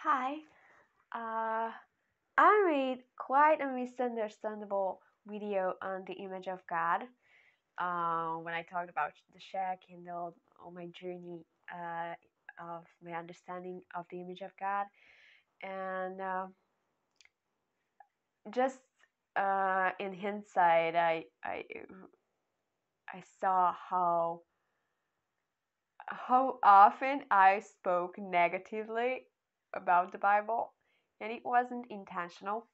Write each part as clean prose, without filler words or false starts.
Hi, I made quite a misunderstandable video on the image of God when I talked about the shack and all my journey of my understanding of the image of God. And just in hindsight, I saw how often I spoke negatively about the Bible, and it wasn't intentional.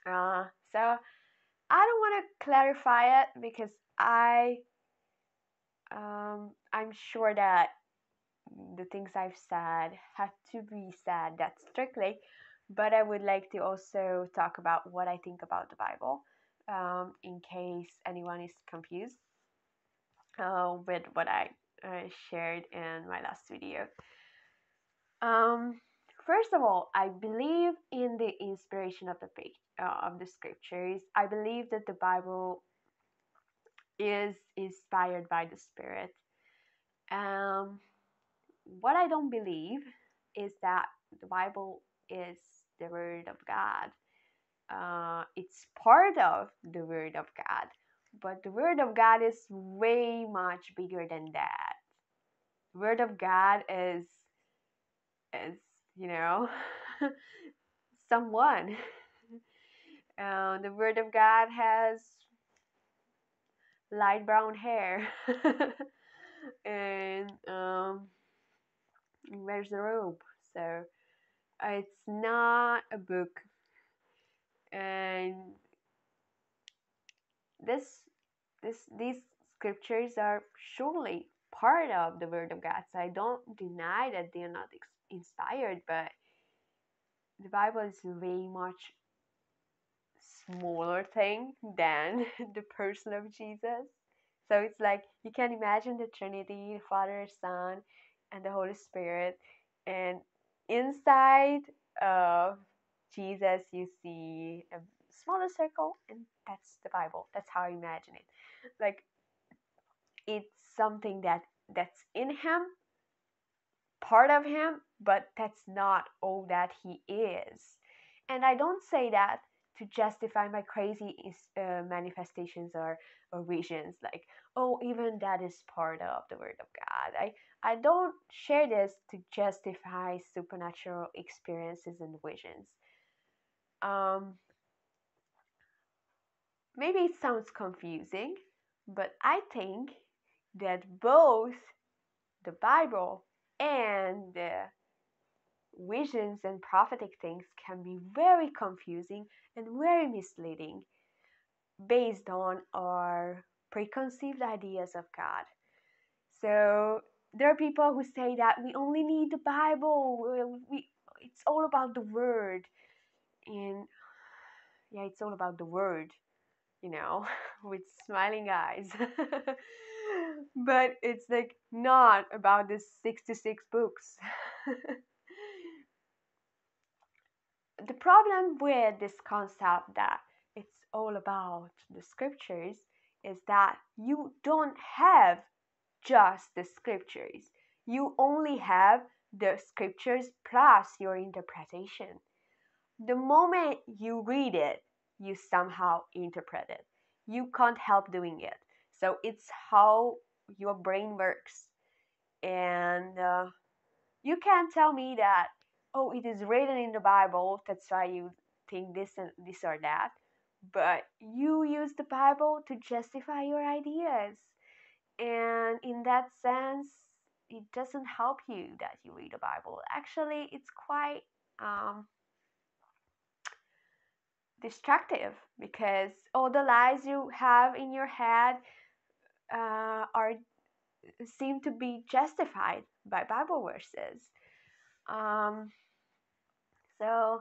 So I don't want to clarify it because I'm sure that the things I've said have to be said that strictly, but I would like to also talk about what I think about the Bible, in case anyone is confused with what I shared in my last video. Um, First of all, I believe in the inspiration of of the scriptures. I believe that the Bible is inspired by the Spirit. Um, what I don't believe is that the Bible is the Word of God. It's part of the Word of God, but the Word of God is way much bigger than that. The Word of God is you know someone. The Word of God has light brown hair and wears a robe. So it's not a book, and this these scriptures are surely part of the Word of God. So I don't deny that they are not inspired, but the Bible is way much smaller thing than the person of Jesus. So it's like you can imagine the Trinity, the Father, Son, and the Holy Spirit, and inside of Jesus you see a smaller circle, and that's the Bible. That's how I imagine it. Like it's something that's in him, part of him, but that's not all that he is. And I don't say that to justify my crazy manifestations or visions, like, oh, even that is part of the Word of God. I don't share this to justify supernatural experiences and visions. Um, Maybe it sounds confusing, but I think that both the Bible and the visions and prophetic things can be very confusing and very misleading based on our preconceived ideas of God. So there are people who say that we only need the Bible. It's all about the Word, and yeah, it's all about the Word, you know, with smiling eyes. But it's like not about the 66 books. The problem with this concept that it's all about the scriptures is that you don't have just the scriptures. You only have the scriptures plus your interpretation. The moment you read it, you somehow interpret it. You can't help doing it. So it's how your brain works. And you can't tell me that, oh, it is written in the Bible, that's why you think this and this or that. But you use the Bible to justify your ideas. And in that sense, it doesn't help you that you read the Bible. Actually, it's quite destructive because all the lies you have in your head are seem to be justified by Bible verses. Um, so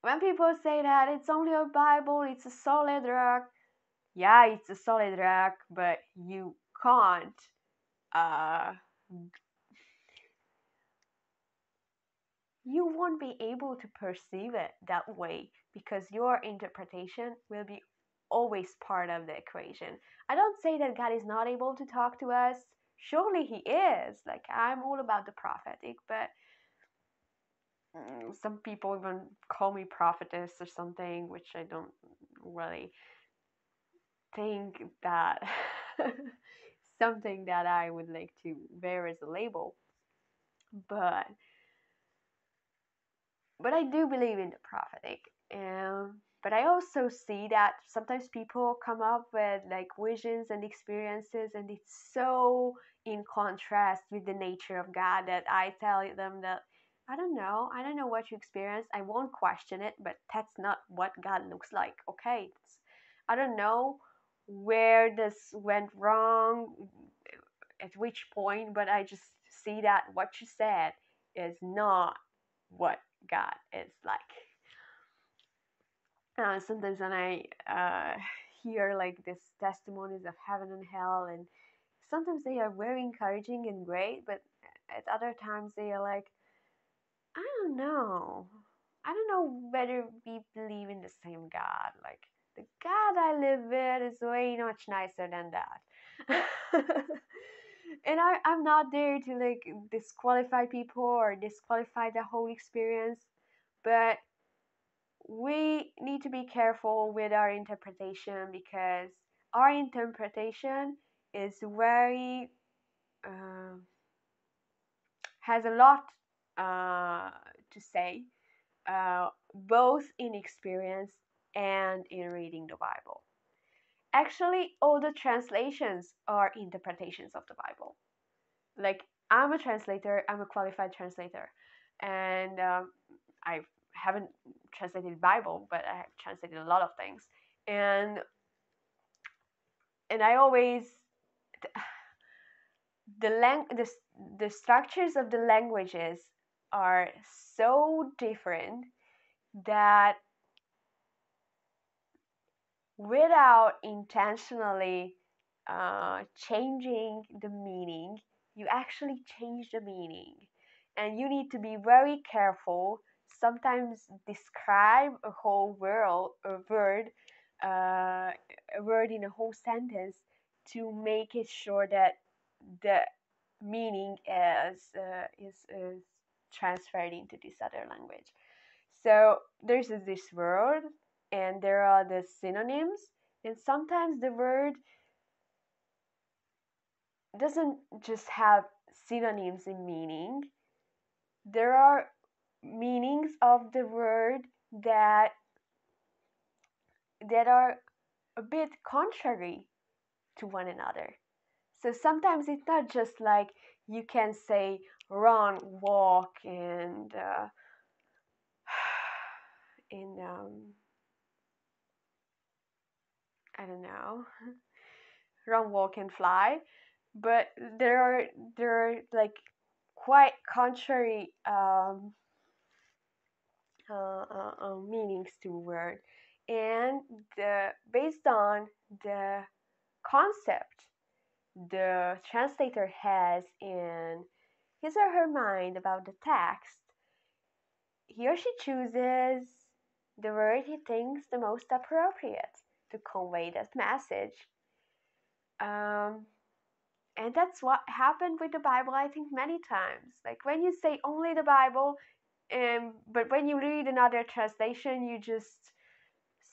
when people say that it's only a Bible, it's a solid rock, yeah, it's a solid rock, but you can't uh, you won't be able to perceive it that way because your interpretation will be always part of the equation. I don't say that God is not able to talk to us. Surely He is. Like, I'm all about the prophetic, but some people even call me prophetess or something, which I don't really think that something that I would like to wear as a label. But I do believe in the prophetic. But I also see that sometimes people come up with like visions and experiences, and it's so in contrast with the nature of God that I tell them that I don't know what you experienced. I won't question it, but that's not what God looks like. Okay, I don't know where this went wrong, at which point, but I just see that what you said is not what God is like. Sometimes when I hear like this testimonies of heaven and hell, and sometimes they are very encouraging and great, but at other times they are like, I don't know. I don't know whether we believe in the same God. Like the God I live with is way much nicer than that. And I'm not there to like disqualify people or disqualify the whole experience, but we need to be careful with our interpretation, because our interpretation is very uh, has a lot to say, both in experience and in reading the Bible. Actually, all the translations are interpretations of the Bible. Like, I'm a translator, I'm a qualified translator, and I haven't translated the Bible, but I have translated a lot of things, and I always the structures of the languages are so different that without intentionally changing the meaning, you actually change the meaning. And you need to be very careful. Sometimes describe a whole a word in a whole sentence to make it sure that the meaning is transferred into this other language. So there's this word, and there are the synonyms, and sometimes the word doesn't just have synonyms in meaning. There are meanings of the word that are a bit contrary to one another. So sometimes it's not just like you can say run, walk, and in I don't know, run, walk, and fly, but there are like quite contrary meanings to word, and based on the concept the translator has in his or her mind about the text, he or she chooses the word he thinks the most appropriate to convey that message. Um, and that's what happened with the Bible, I think, many times. Like when you say only the Bible, but when you read another translation, you just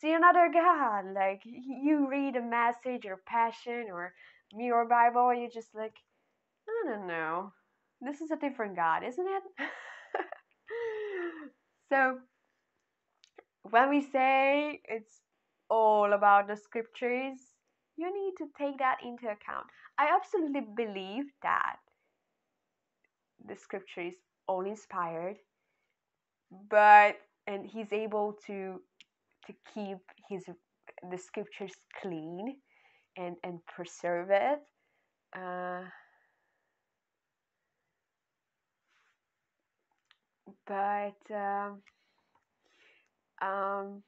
see another God. Like you read a message or passion or your Bible, you just like, I don't know. This is a different God, isn't it? So when we say it's all about the scriptures, you need to take that into account. I absolutely believe that the scripture is all inspired, but and he's able to keep his the scriptures clean and preserve it. Uh, but um,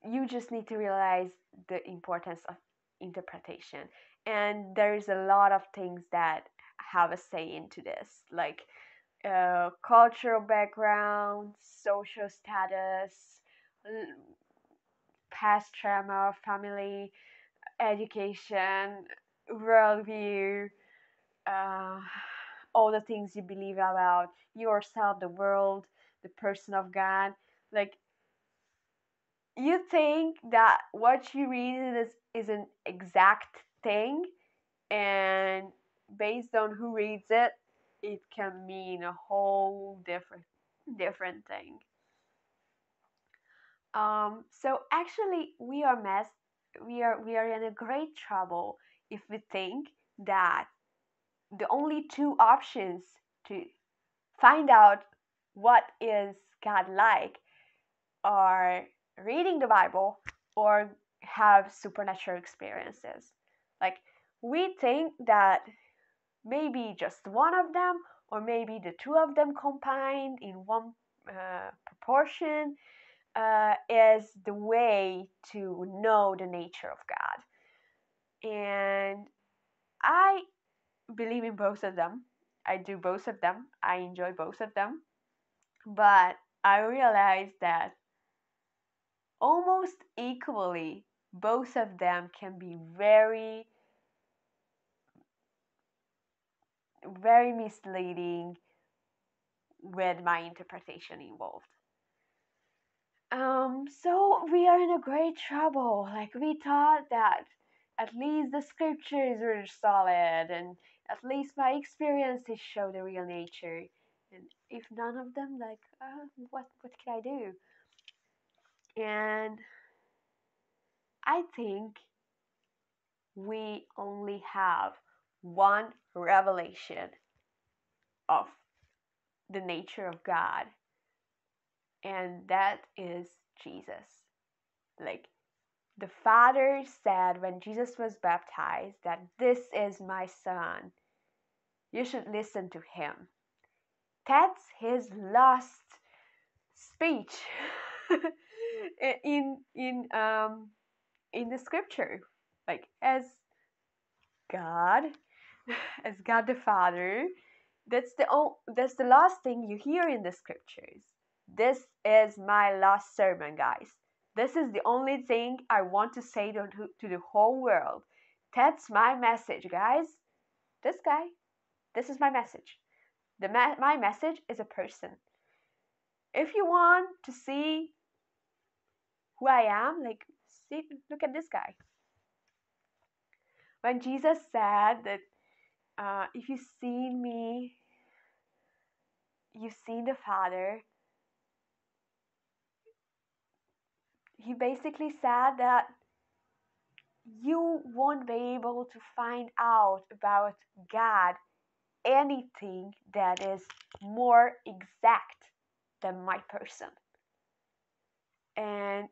you just need to realize the importance of interpretation, and there's a lot of things that have a say into this, like cultural background, social status, past trauma, family, education, worldview, uh, all the things you believe about yourself, the world, the person of God. Like, you think that what you read is an exact thing, and based on who reads it, it can mean a whole different thing. So actually, we are in a great trouble if we think that the only two options to find out what is God like are reading the Bible or have supernatural experiences. Like, we think that maybe just one of them, or maybe the two of them combined in one proportion, is the way to know the nature of God. And I believe in both of them. I do both of them. I enjoy both of them. But I realize that almost equally, both of them can be very, very misleading with my interpretation involved. So we are in a great trouble. Like, we thought that at least the scriptures were solid, and at least my experiences show the real nature. And if none of them, like, what can I do? And I think we only have one revelation of the nature of God, and that is Jesus. Like, the Father said when Jesus was baptized that this is my Son, you should listen to him. That's his last speech in the scripture. Like, God, as God the Father, that's the last thing you hear in the scriptures. This is my last sermon, guys. This is the only thing I want to say to the whole world. That's my message, guys. This guy, this is my message. My message is a person. If you want to see who I am, like, look at this guy. When Jesus said that, if you've seen me, you've seen the Father, he basically said that you won't be able to find out about God anything that is more exact than my person. And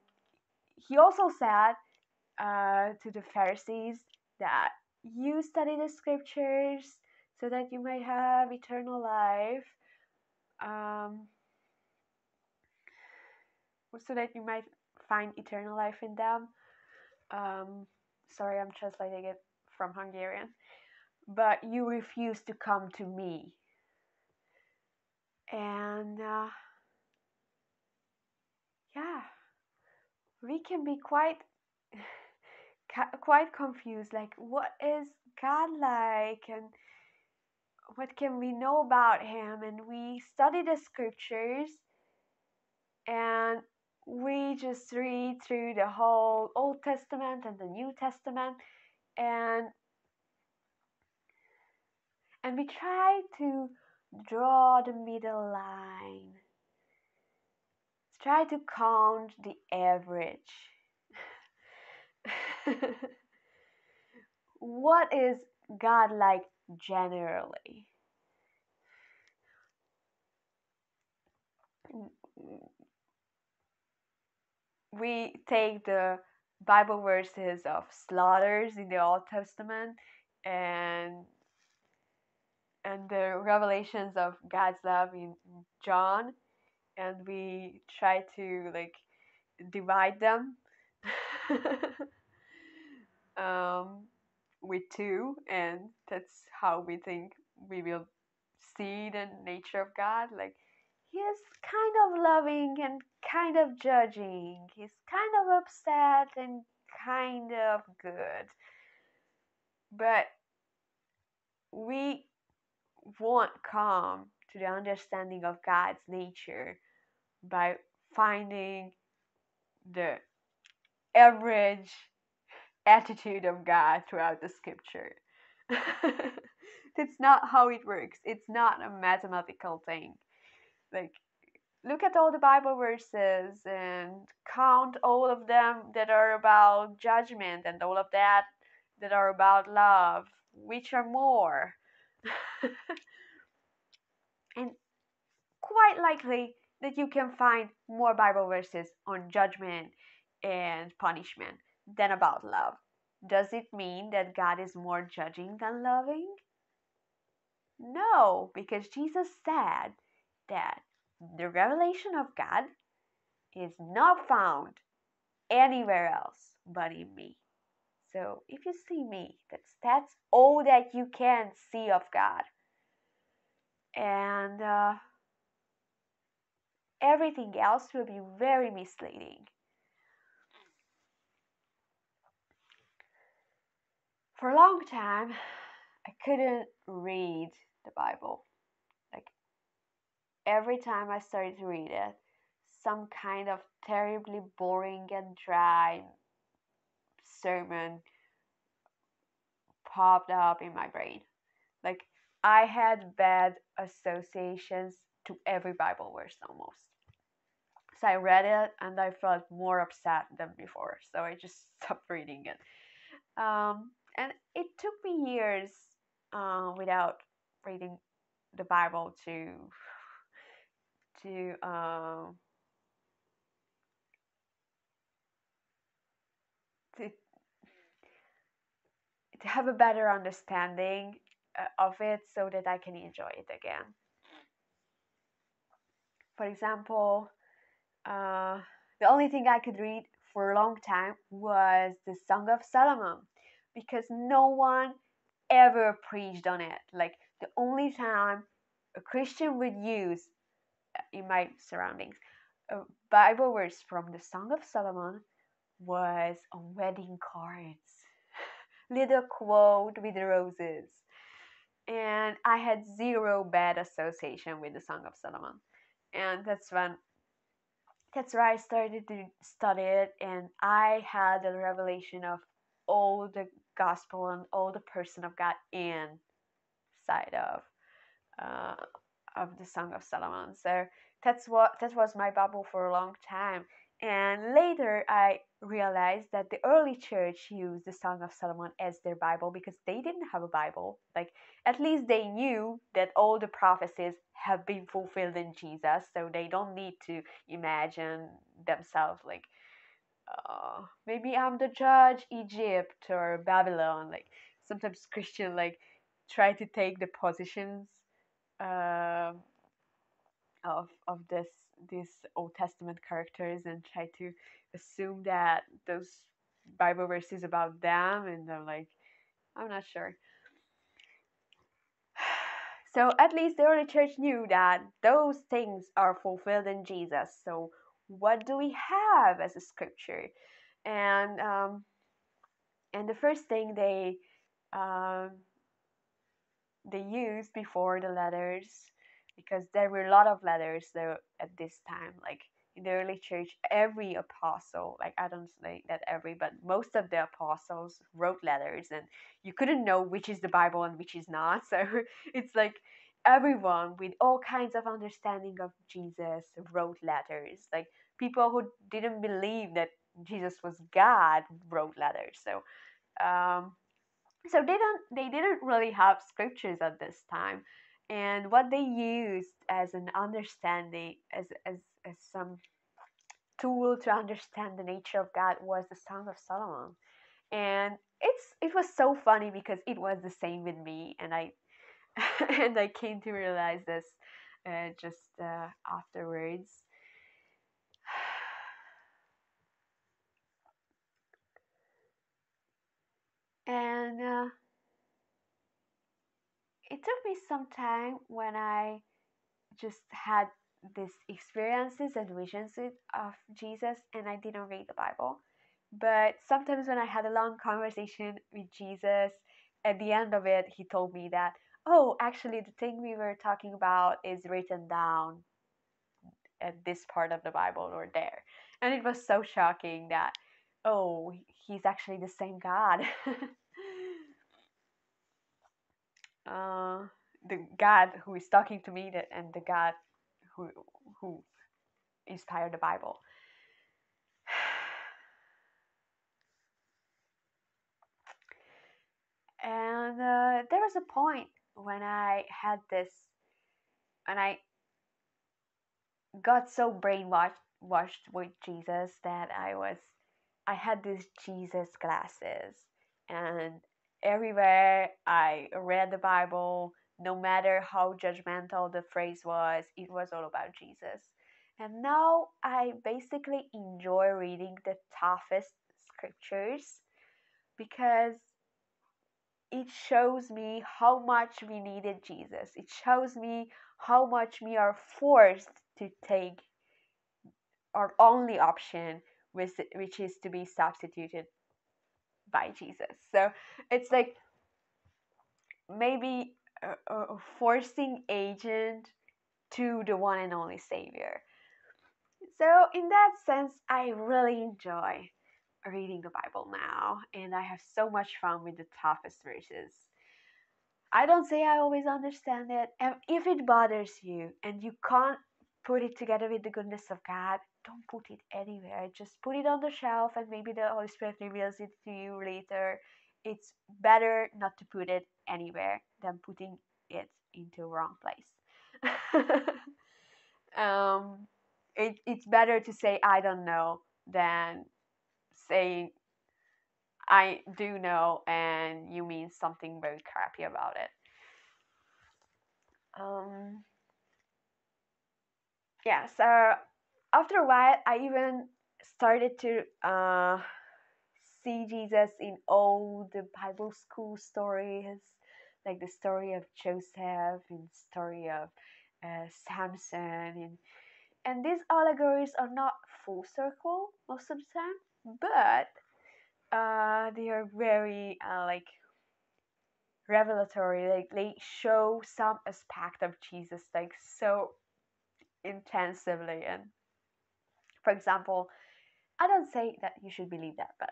he also said to the Pharisees that you study the scriptures so that you might have eternal life, um, so that you might find eternal life in them. Sorry, I'm translating it from Hungarian. But you refuse to come to me. And yeah, we can be quite confused. Like, what is God like, and what can we know about him? And we study the scriptures, and we just read through the whole Old Testament and the New Testament, and we try to draw the middle line. Try to count the average. What is God like generally? We take the Bible verses of slaughters in the Old Testament, and the revelations of God's love in John, and we try to, like, divide them um, with two, and that's how we think we will see the nature of God. Like, he is kind of loving and kind of judging. He's kind of upset and kind of good. But we won't come to the understanding of God's nature by finding the average attitude of God throughout the scripture. That's not how it works. It's not a mathematical thing. Like, look at all the Bible verses and count all of them that are about judgment and all of that are about love. Which are more? And quite likely that you can find more Bible verses on judgment and punishment than about love. Does it mean that God is more judging than loving? No, because Jesus said that the revelation of God is not found anywhere else but in me. So if you see me, that's all that you can see of God. And everything else will be very misleading. For a long time, I couldn't read the Bible. Like, every time I started to read it, some kind of terribly boring and dry sermon popped up in my brain. Like, I had bad associations to every Bible verse almost. So I read it and I felt more upset than before. So I just stopped reading it. And it took me years without reading the Bible to to to have a better understanding of it so that I can enjoy it again. For example, uh, the only thing I could read for a long time was the Song of Solomon because no one ever preached on it. Like, the only time a Christian would use in my surroundings a Bible verse from the Song of Solomon was on wedding cards. Little quote with roses. And I had zero bad association with the Song of Solomon. And that's where I started to study it, and I had a revelation of all the gospel and all the person of God inside uh, of the Song of Solomon. So that was my Bible for a long time. And later I realized that the early church used the Song of Solomon as their Bible because they didn't have a Bible. Like, at least they knew that all the prophecies have been fulfilled in Jesus, so they don't need to imagine themselves like, maybe I'm the judge, Egypt or Babylon. Like, sometimes Christian like try to take the positions um, of these Old Testament characters and try to assume that those Bible verses about them, and I'm like, I'm not sure. So at least the early church knew that those things are fulfilled in Jesus. So what do we have as a scripture? And the first thing um, they used before the letters, because there were a lot of letters though at this time, like in the early church every apostle, like I don't say that every, but most of the apostles wrote letters, and you couldn't know which is the Bible and which is not. So it's like everyone with all kinds of understanding of Jesus wrote letters. Like, people who didn't believe that Jesus was God wrote letters. So um, they didn't really have scriptures at this time, and what they used as an understanding, as some tool to understand the nature of God, was the Song of Solomon. And it was so funny because it was the same with me, and I and I came to realize this just afterwards. And it took me some time when I just had these experiences and visions of Jesus, and I didn't read the Bible. But sometimes when I had a long conversation with Jesus, at the end of it, he told me that, oh, actually, the thing we were talking about is written down at this part of the Bible or there. And it was so shocking that, oh, he's actually the same God. uh, the God who is talking to me, and the God who who inspired the Bible. And there was a point when I had this, and I got so brainwashed washed with Jesus that I had these Jesus glasses, and everywhere I read the Bible, no matter how judgmental the phrase was, it was all about Jesus. And now I basically enjoy reading the toughest scriptures because it shows me how much we needed Jesus. It shows me how much we are forced to take our only option, which is to be substituted by Jesus. So it's like maybe a forcing agent to the one and only Savior. So, in that sense, I really enjoy reading the Bible now, and I have so much fun with the toughest verses. I don't say I always understand it, and if it bothers you and you can't put it together with the goodness of God, don't put it anywhere. Just put it on the shelf, and maybe the Holy Spirit reveals it to you later. It's better not to put it anywhere than putting it into a wrong place. um, it's better to say I don't know than saying I do know and you mean something very crappy about it. Um, yeah, so after a while, I even started to see Jesus in all the Bible school stories, like the story of Joseph and the story of Samson, and these allegories are not full circle most of the time, but they are very like revelatory. Like they show some aspect of Jesus like so intensively. And for example, I don't say that you should believe that, but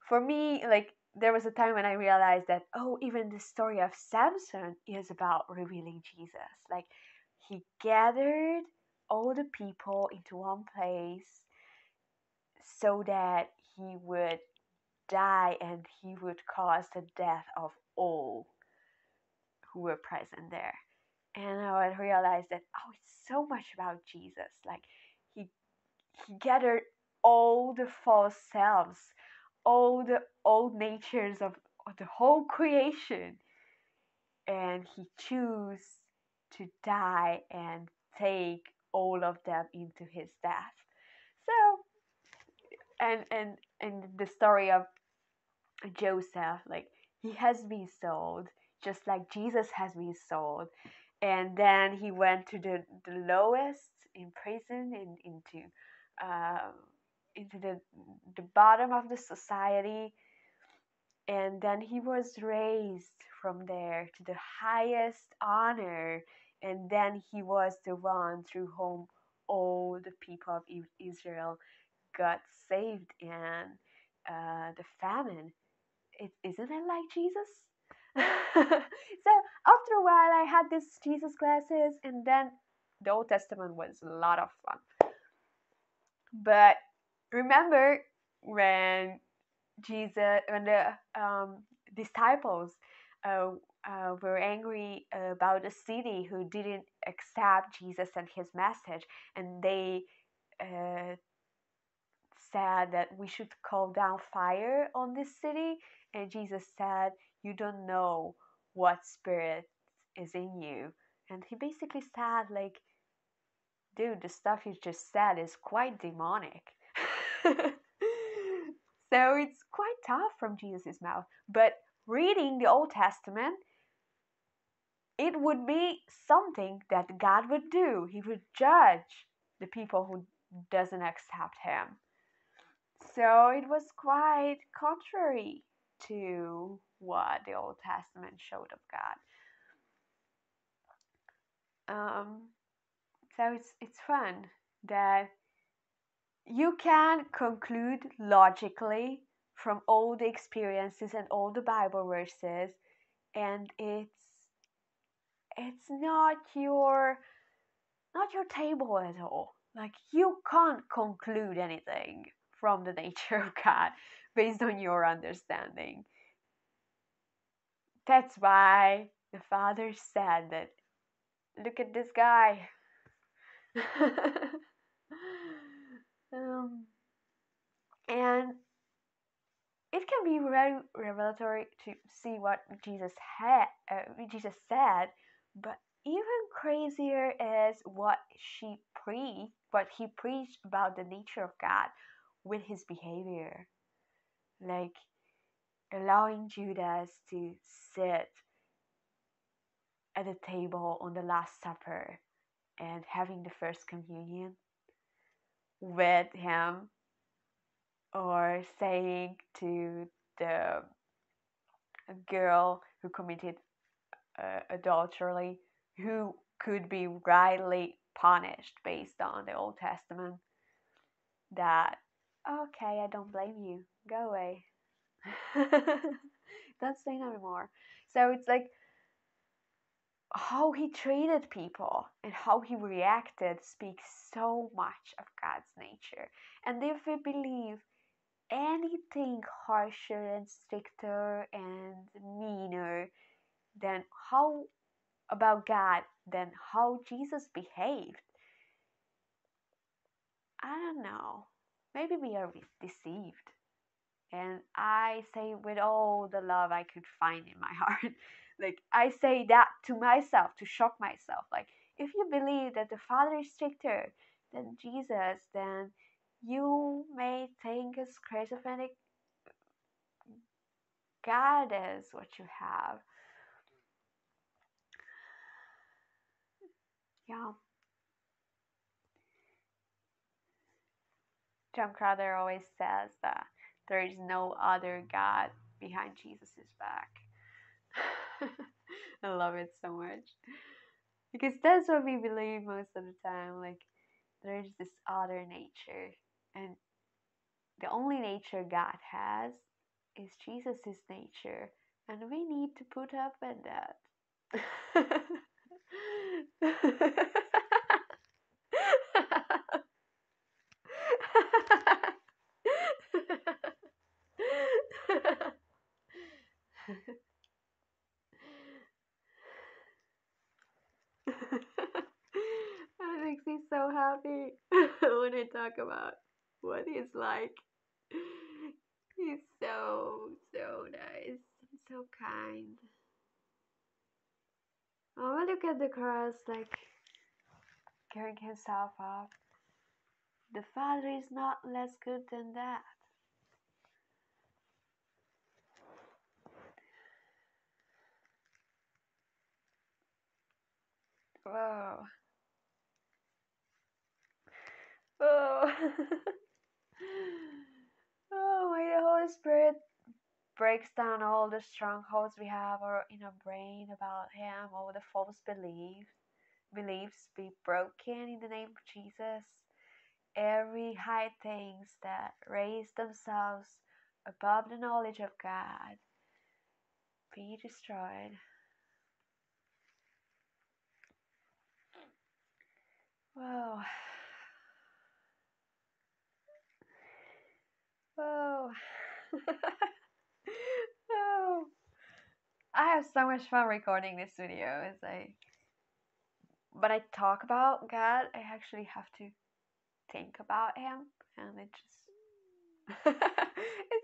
for me, like there was a time when I realized that, oh, even the story of Samson is about revealing Jesus. Like he gathered all the people into one place so that he would die and he would cause the death of all who were present there. And I would realize that, oh, it's so much about Jesus. Like he he gathered all the false selves, all the old natures of the whole creation, and he chose to die and take all of them into his death. So, and the story of Joseph, like he has been sold, just like Jesus has been sold, and then he went to the lowest in prison and uh, into the bottom of the society, and then he was raised from there to the highest honor, and then he was the one through whom all the people of Israel got saved in the famine. Isn't it like Jesus? So after a while, I had these Jesus classes, and then the Old Testament was a lot of fun. But remember when when the disciples uh, were angry about a city who didn't accept Jesus and his message, and they uh, said that we should call down fire on this city, and Jesus said, "You don't know what spirit is in you." And he basically said, like, dude, the stuff you just said is quite demonic. So it's quite tough from Jesus' mouth. But reading the Old Testament, it would be something that God would do. He would judge the people who doesn't accept him. So it was quite contrary to what the Old Testament showed of God. So it's fun. that you can conclude logically from all the experiences and all the Bible verses, and it's not your table at all. Like you can't conclude anything from the nature of God based on your understanding. That's why the Father said that, look at this guy. um, and it can be very revelatory to see what Jesus said, but even crazier is what he preached about the nature of God with his behavior, like allowing Judas to sit at the table on the Last Supper and having the first communion with him, or saying to the girl who committed adultery, who could be rightly punished based on the Old Testament, that, okay, I don't blame you, go away. Don't say no anymore. So it's like how he treated people and how he reacted speaks so much of God's nature. And if we believe anything harsher and stricter and meaner than how about God than how Jesus behaved, I don't know. Maybe we are deceived. And I say with all the love I could find in my heart, like I say that to myself to shock myself. Like if you believe that the Father is stricter than Jesus, then you may think a schizophrenic God is what you have. Yeah. John Crowther always says that there is no other God behind Jesus' back. I love it so much. Because that's what we believe most of the time. Like, there's this other nature. And the only nature God has is Jesus' nature. And we need to put up with that. That makes me so happy when I talk about what he's like. He's so, so nice and so kind. Oh, look at the cross, like carrying himself up. The Father is not less good than that. Whoa. Oh. Oh, may the Holy Spirit breaks down all the strongholds we have or in our brain about Him, all the false beliefs be broken in the name of Jesus. Every high things that raise themselves above the knowledge of God be destroyed. Whoa. Whoa. Oh. I have so much fun recording this video. When I talk about God, I actually have to think about Him, and it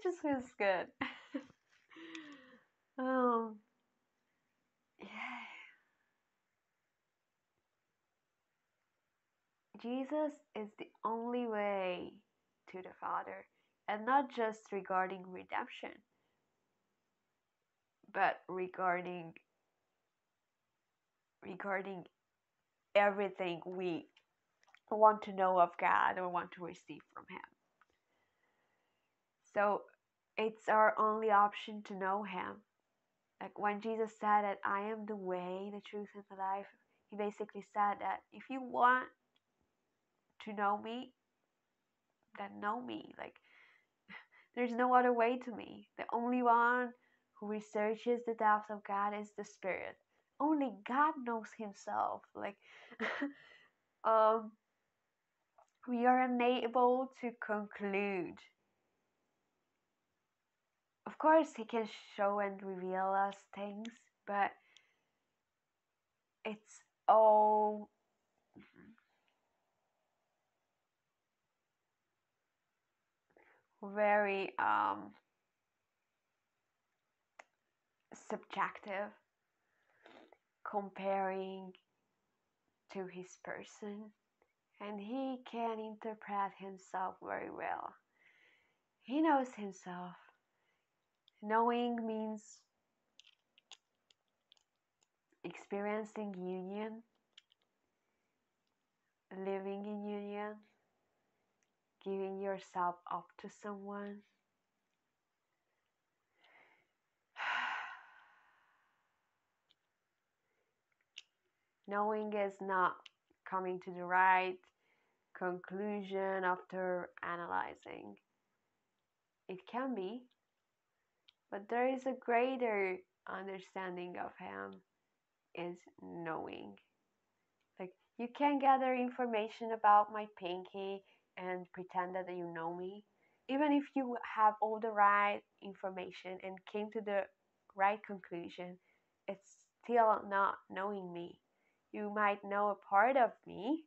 just feels good. Yeah. Jesus is the only way to the Father, and not just regarding redemption, but regarding everything we want to know of God or want to receive from Him. So it's our only option to know Him. Like when Jesus said that I am the way, the truth, and the life, He basically said that if you want to know me that know me. Like, there's no other way to me. The only one who researches the depths of God is the Spirit. Only God knows Himself. Like, um, we are unable to conclude. Of course, He can show and reveal us things, but it's all very subjective, comparing to His person, and He can interpret Himself very well. He knows Himself. Knowing means experiencing union, living in union, giving yourself up to someone. Knowing is not coming to the right conclusion after analyzing. It can be, but there is a greater understanding of Him is knowing. Like, you can gather information about my pinky and pretend that you know me. Even if you have all the right information and came to the right conclusion, it's still not knowing me. You might know a part of me,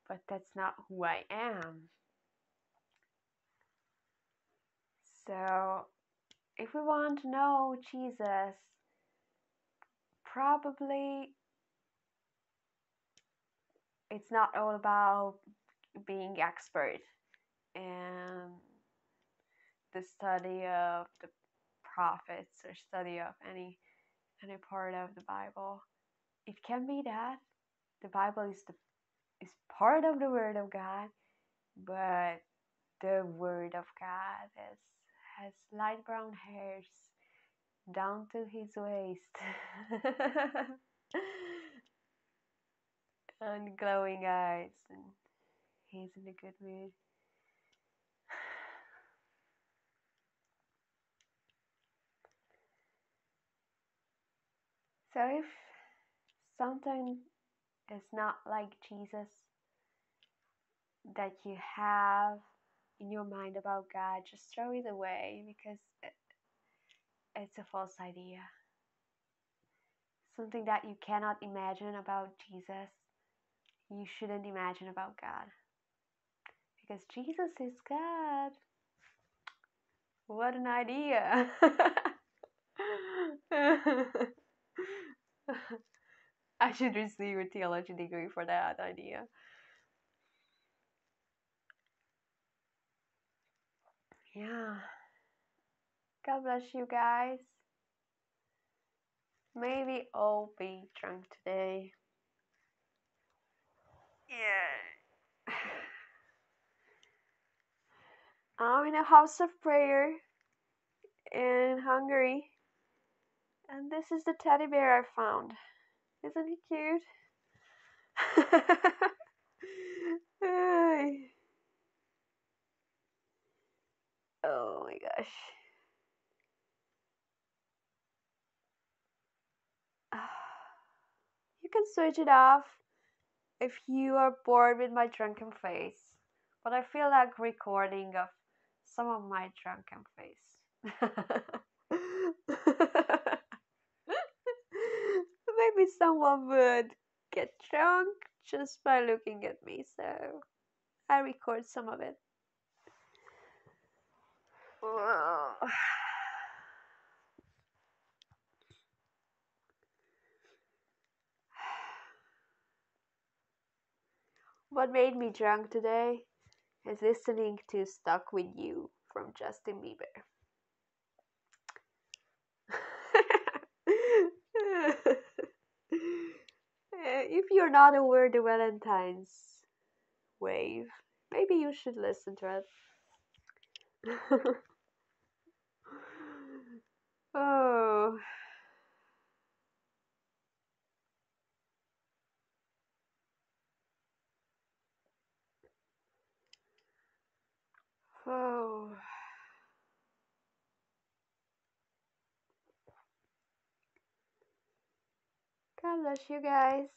but that's not who I am. So, if we want to know Jesus, probably it's not all about being expert in the study of the prophets or study of any part of the Bible. It can be that the Bible is part of the Word of God, but the Word of God has light brown hairs down to his waist and glowing eyes, and he's in a good mood. So if something is not like Jesus that you have in your mind about God, just throw it away, because it's a false idea. Something that you cannot imagine about Jesus, you shouldn't imagine about God. Because Jesus is God. What an idea. I should receive a theology degree for that idea. Yeah. God bless you guys. Maybe I'll be drunk today. Yeah. I'm in a house of prayer in Hungary. And this is the teddy bear I found. Isn't he cute? Oh my gosh. You can switch it off if you are bored with my drunken face. But I feel like recording of some of my drunken face. Maybe someone would get drunk just by looking at me, so I record some of it. What made me drunk today is listening to Stuck With You from Justin Bieber. If you're not aware of the Valentine's wave, maybe you should listen to it. Oh. Oh, God bless you guys.